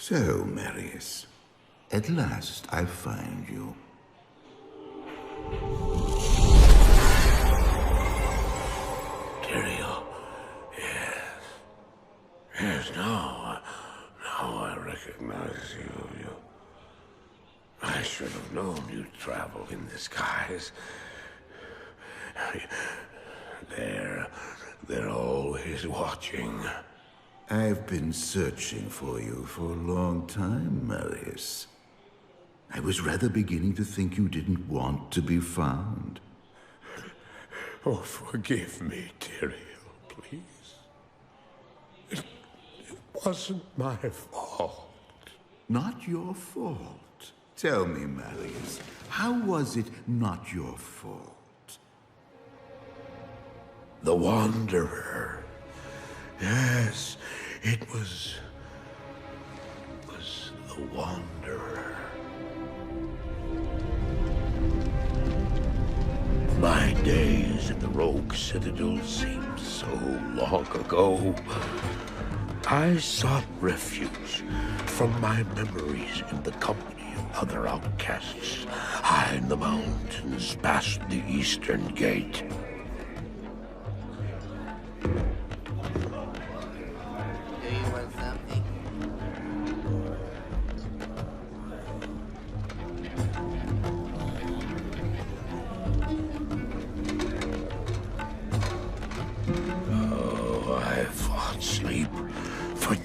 So, Marius, at last I find you. Tyrael, yes. Yes, now I recognize you. I should have known you'd travel in disguise. They're always watching. I've been searching for you for a long time, Marius. I was rather beginning to think you didn't want to be found. Oh, forgive me, Tyrael, please. It wasn't my fault. Not your fault. Tell me, Marius, how was it not your fault? The Wanderer. Yes, it was the Wanderer. My days at the Rogue Citadel seemed so long ago. I sought refuge from my memories in the company of other outcasts, high in the mountains past the Eastern Gate.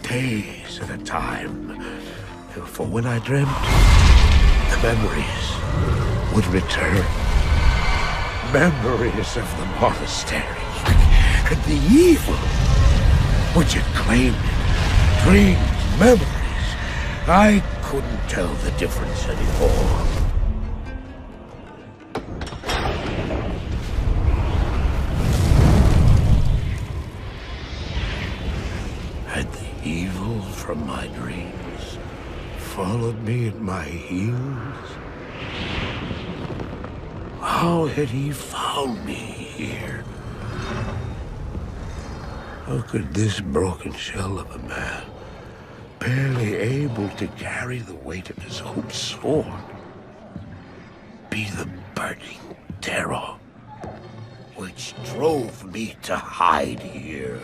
Days at a time. For when I dreamt, the memories would return. Memories of the monastery and the evil which had claimed it. Dreams, memories. I couldn't tell the difference anymore. Evil from my dreams followed me at my heels. How had he found me here? How could this broken shell of a man, barely able to carry the weight of his own sword, be the burning terror which drove me to hide here?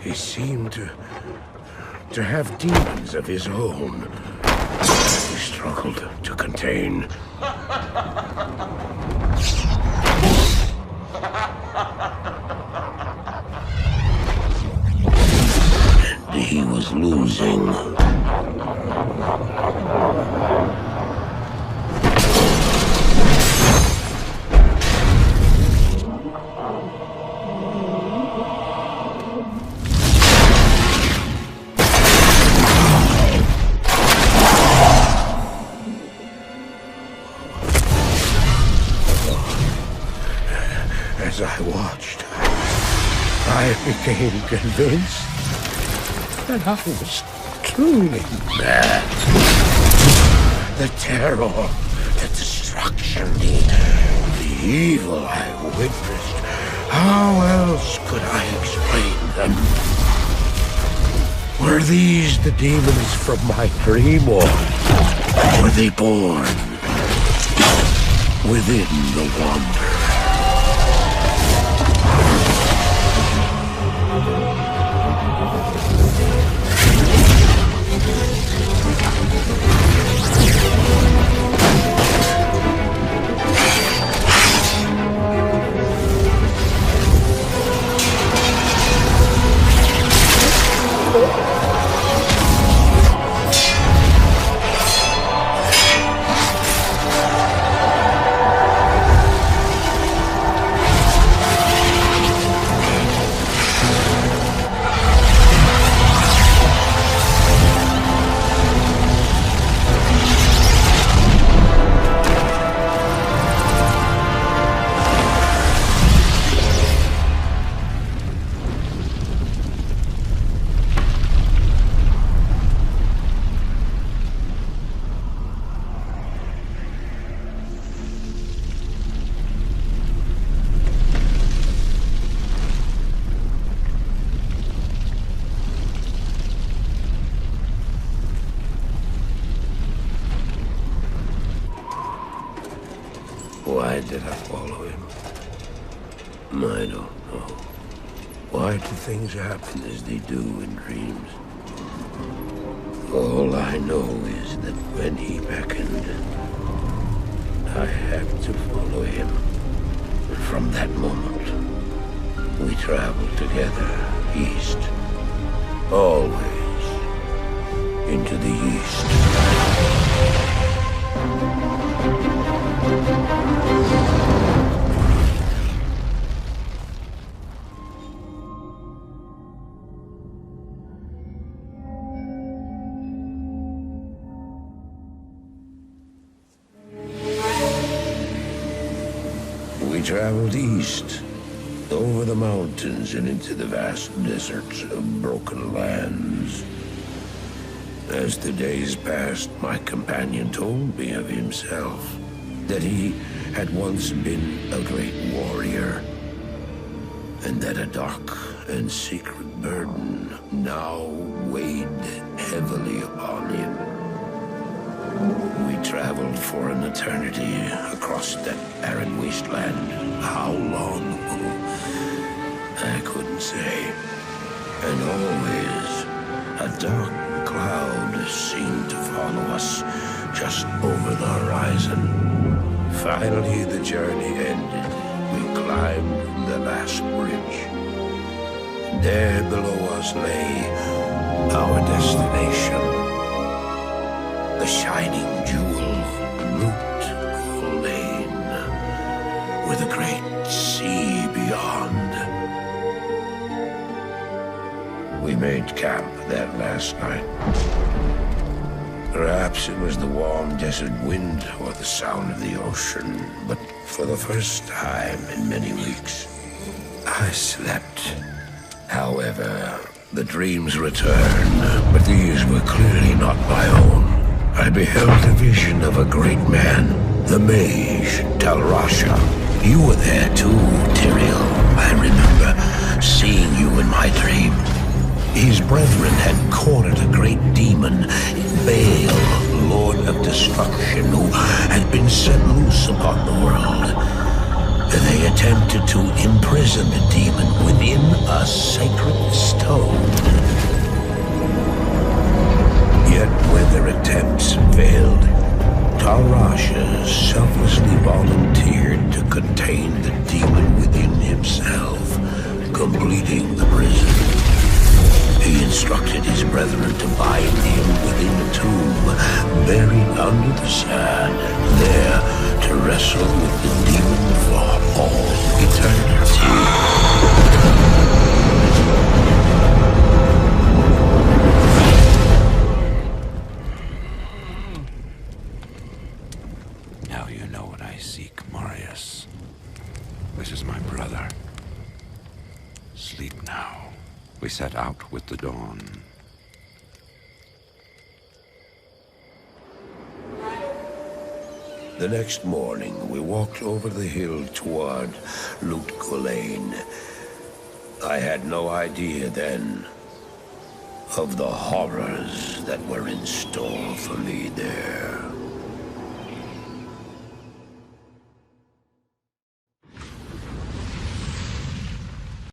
He seemed to have demons of his own. He struggled to contain. And he was losing. As I watched, I became convinced that I was truly mad. The terror, the destruction, the evil I witnessed. How else could I explain them? Were these the demons from my dream, or were they born within the Wanderer? Why did I follow him? I don't know. Why do things happen as they do in dreams? All I know is that when he beckoned, I had to follow him. From that moment, we traveled together east. Always into the east. We traveled east, over the mountains and into the vast deserts of broken lands. As the days passed, my companion told me of himself, that he had once been a great warrior, and that a dark and secret burden now weighed heavily upon him. We traveled for an eternity across that arid wasteland. How long? I couldn't say. And always, a dark cloud seemed to follow us just over the horizon. Finally, the journey ended. We climbed the last bridge. There below us lay our destination. The shining jewel, Loot Lane, with a great sea beyond. We made camp that last night. Perhaps it was the warm desert wind or the sound of the ocean, but for the first time in many weeks, I slept. However, the dreams returned, but these were clearly not my own. I beheld a vision of a great man, the mage, Talrasha. You were there too, Tyrael. I remember seeing you in my dream. His brethren had cornered a great demon, Baal, Lord of Destruction, who had been set loose upon the world. They attempted to imprison the demon within a sacred stone. Yet when their attempts failed, Talrasha selflessly volunteered to contain the demon within himself, completing the prison. He instructed his brethren to bind him within a tomb, buried under the sand, there to wrestle with the demon for all eternity. Now you know what I seek, Marius. This is my brother. Sleep now. We set out with the dawn. The next morning, we walked over the hill toward Loot Lane. I had no idea then of the horrors that were in store for me there.